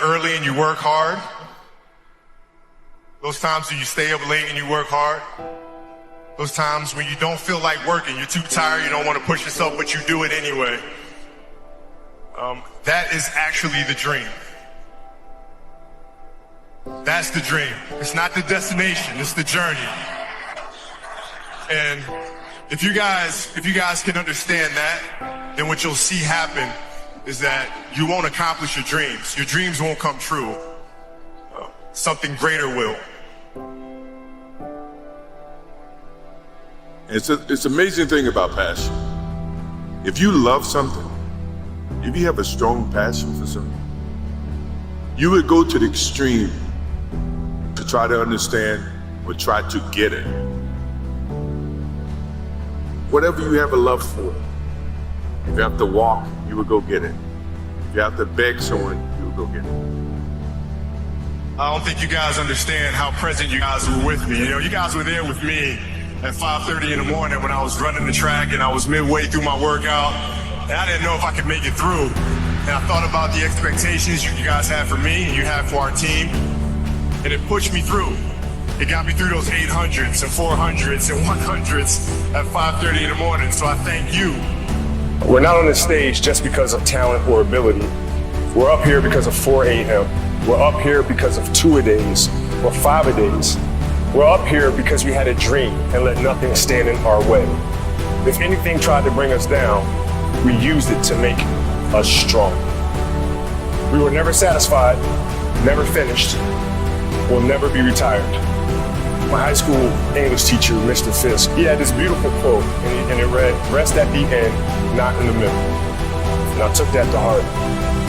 early and you work hard. Those times when you stay up late and you work hard. Those times when you don't feel like working, you're too tired, you don't want to push yourself, but you do it anyway. That is actually the dream. That's the dream. It's not the destination, it's the journey. And if you guys can understand that, then what you'll see happen is that you won't accomplish your dreams. Your dreams won't come true. Something greater will. It's an amazing thing about passion. If you love something, if you have a strong passion for something, you would go to the extreme to try to understand or try to get it. Whatever you have a love for, if you have to walk, you would go get it. If you have to beg someone, you would go get it. I don't think you guys understand how present you guys were with me. You know, you guys were there with me at 5:30 in the morning when I was running the track and I was midway through my workout and I didn't know if I could make it through. And I thought about the expectations you guys had for me and you had for our team, and it pushed me through. It got me through those 800s and 400s and 100s at 5:30 in the morning, so I thank you. We're not on this stage just because of talent or ability. We're up here because of 4 a.m. We're up here because of 2-a-days or 5-a-days. We're up here because we had a dream and let nothing stand in our way. If anything tried to bring us down, we used it to make us strong. We were never satisfied, never finished, will never be retired. My high school English teacher, Mr. Fisk, he had this beautiful quote, and it read, "Rest at the end, not in the middle." And I took that to heart.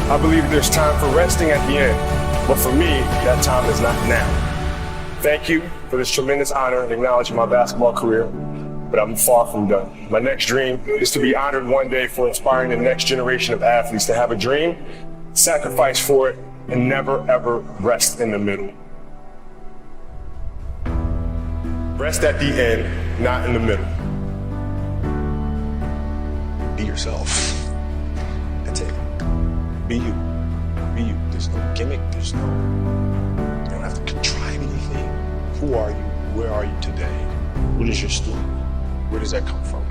I believe there's time for resting at the end, but for me, that time is not now. Thank you for this tremendous honor and acknowledging my basketball career, but I'm far from done. My next dream is to be honored one day for inspiring the next generation of athletes to have a dream, sacrifice for it, and never ever rest in the middle. Rest at the end, not in the middle. Be yourself. That's it. Be you. Be you. There's no gimmick. You don't have to contrive anything. Who are you? Where are you today? What is your story? Where does that come from?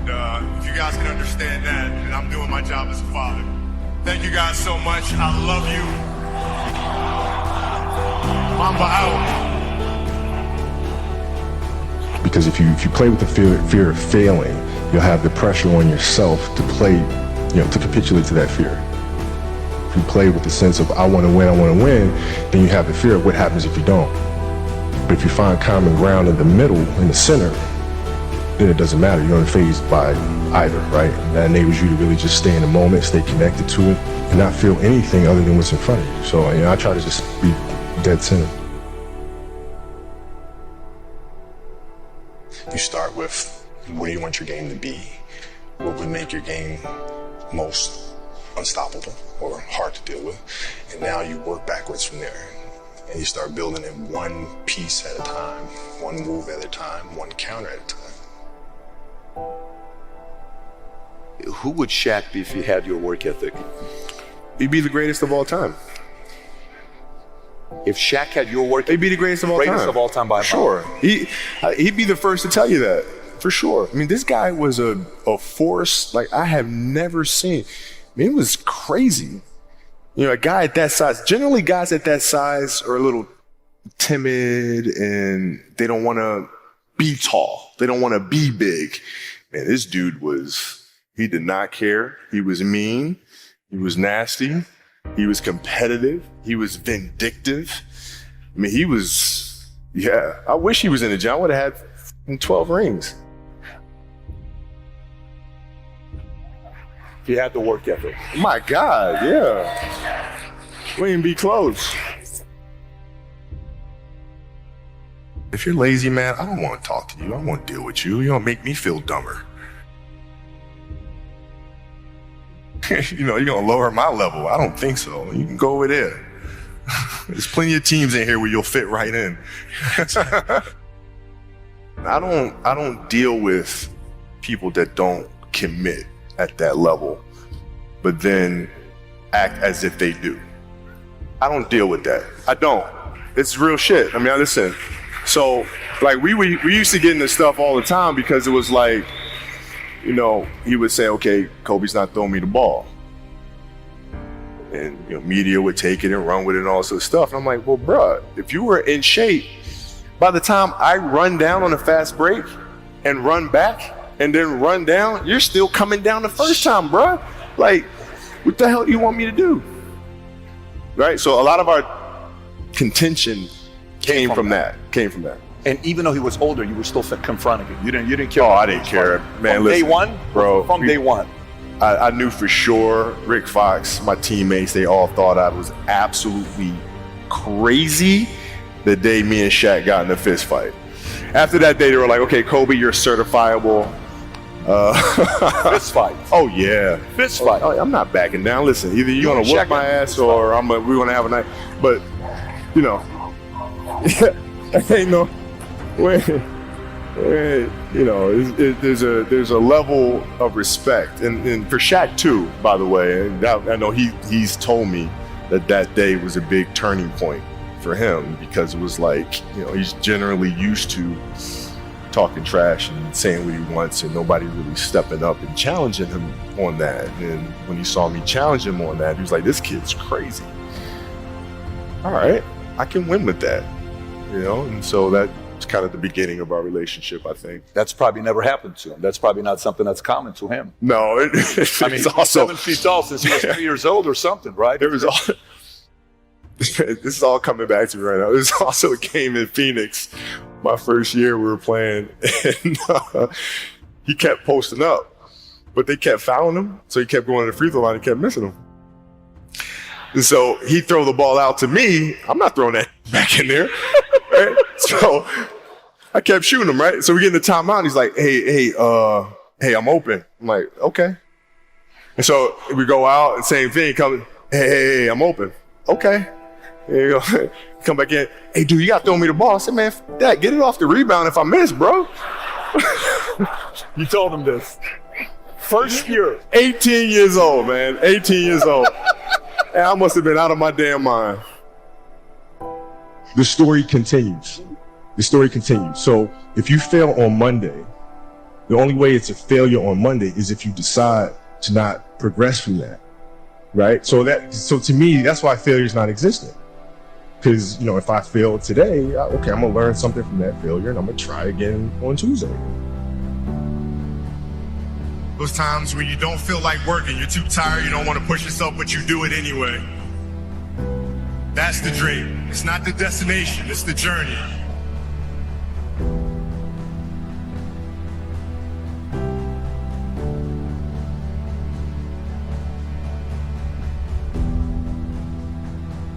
And if you guys can understand that, then I'm doing my job as a father. Thank you guys so much. I love you. Mamba out. Because if you play with the fear of failing, you'll have the pressure on yourself to play, to capitulate to that fear. If you play with the sense of I want to win, then you have the fear of what happens if you don't. But if you find common ground in the middle, in the center, then it doesn't matter. You're not fazed by either, right? That enables you to really just stay in the moment, stay connected to it, and not feel anything other than what's in front of you. So I try to just be dead center. You start with, what do you want your game to be? What would make your game most unstoppable or hard to deal with? And now you work backwards from there. And you start building it one piece at a time, one move at a time, one counter at a time. Who would Shaq be if he had your work ethic? He'd be the greatest of all time. If Shaq had your work ethic, he'd be the greatest of all time. Greatest of all time by sure. He'd be the first to tell you that, for sure. I mean, this guy was a force like I have never seen. I mean, it was crazy. A guy at that size, generally guys at that size are a little timid and they don't want to be tall. They don't want to be big. Man, this dude he did not care. He was mean. He was nasty. He was competitive. He was vindictive. I mean, I wish he was in the gym. I would have had 12 rings. If you had the work ethic. My God, yeah. We ain't be close. If you're lazy, man, I don't want to talk to you. I don't want to deal with you. You don't make me feel dumber. You're going to lower my level. I don't think so. You can go over there. There's plenty of teams in here where you'll fit right in. I don't deal with people that don't commit at that level, but then act as if they do. I don't deal with that. I don't. It's real shit. I mean, listen. So, like, we used to get into stuff all the time because it was like, you know, he would say, okay, Kobe's not throwing me the ball. And, you know, media would take it and run with it and all this other stuff. And I'm like, well, bruh, if you were in shape, by the time I run down on a fast break and run back and then run down, you're still coming down the first time, bruh. Like, what the hell do you want me to do? Right? So a lot of our contention came from that. And even though he was older, you were still confronting him. You didn't care. Oh, I didn't care, man. From listen, day one, bro. From day one. I knew for sure Rick Fox, my teammates, they all thought I was absolutely crazy the day me and Shaq got in a fist fight. After that day, they were like, okay, Kobe, you're certifiable. Fist fight. Oh, yeah. Fist fight. I'm not backing down. Listen, either you're going to and whoop Shaq my had ass or we're going to have a night. But, you know, ain't no way. You know, there's a level of respect, and for Shaq too, by the way. And I know he's told me that day was a big turning point for him because it was like, you know, he's generally used to talking trash and saying what he wants, and nobody really stepping up and challenging him on that. And when he saw me challenge him on that, he was like, "This kid's crazy. All right, I can win with that." You know, and so that's kind of the beginning of our relationship, I think. That's probably never happened to him. That's probably not something that's common to him. No, I mean, it's also 7 feet tall since he was 3 years old or something, right? it was all. This is all coming back to me right now. There's also a game in Phoenix, my first year we were playing, and he kept posting up, but they kept fouling him, so he kept going to the free throw line and kept missing them. And so he'd throw the ball out to me. I'm not throwing that back in there. Right? So I kept shooting him, right? So we get in the timeout, and he's like, hey, I'm open. I'm like, okay. And so we go out, and same thing, come, hey, I'm open. Okay. There you go. Come back in. Hey, dude, you got to throw me the ball. I said, man, f- that, get it off the rebound if I miss, bro. You told him this. First year. 18 years old, man. 18 years old. And I must have been out of my damn mind. The story continues. So if you fail on Monday, the only way it's a failure on Monday is if you decide to not progress from that, right? So to me, that's why failure is not existent. Because, you know, if I fail today, okay, I'm gonna learn something from that failure and I'm gonna try again on Tuesday. Those times when you don't feel like working, you're too tired, you don't want to push yourself, but you do it anyway. That's the dream. It's not the destination, it's the journey.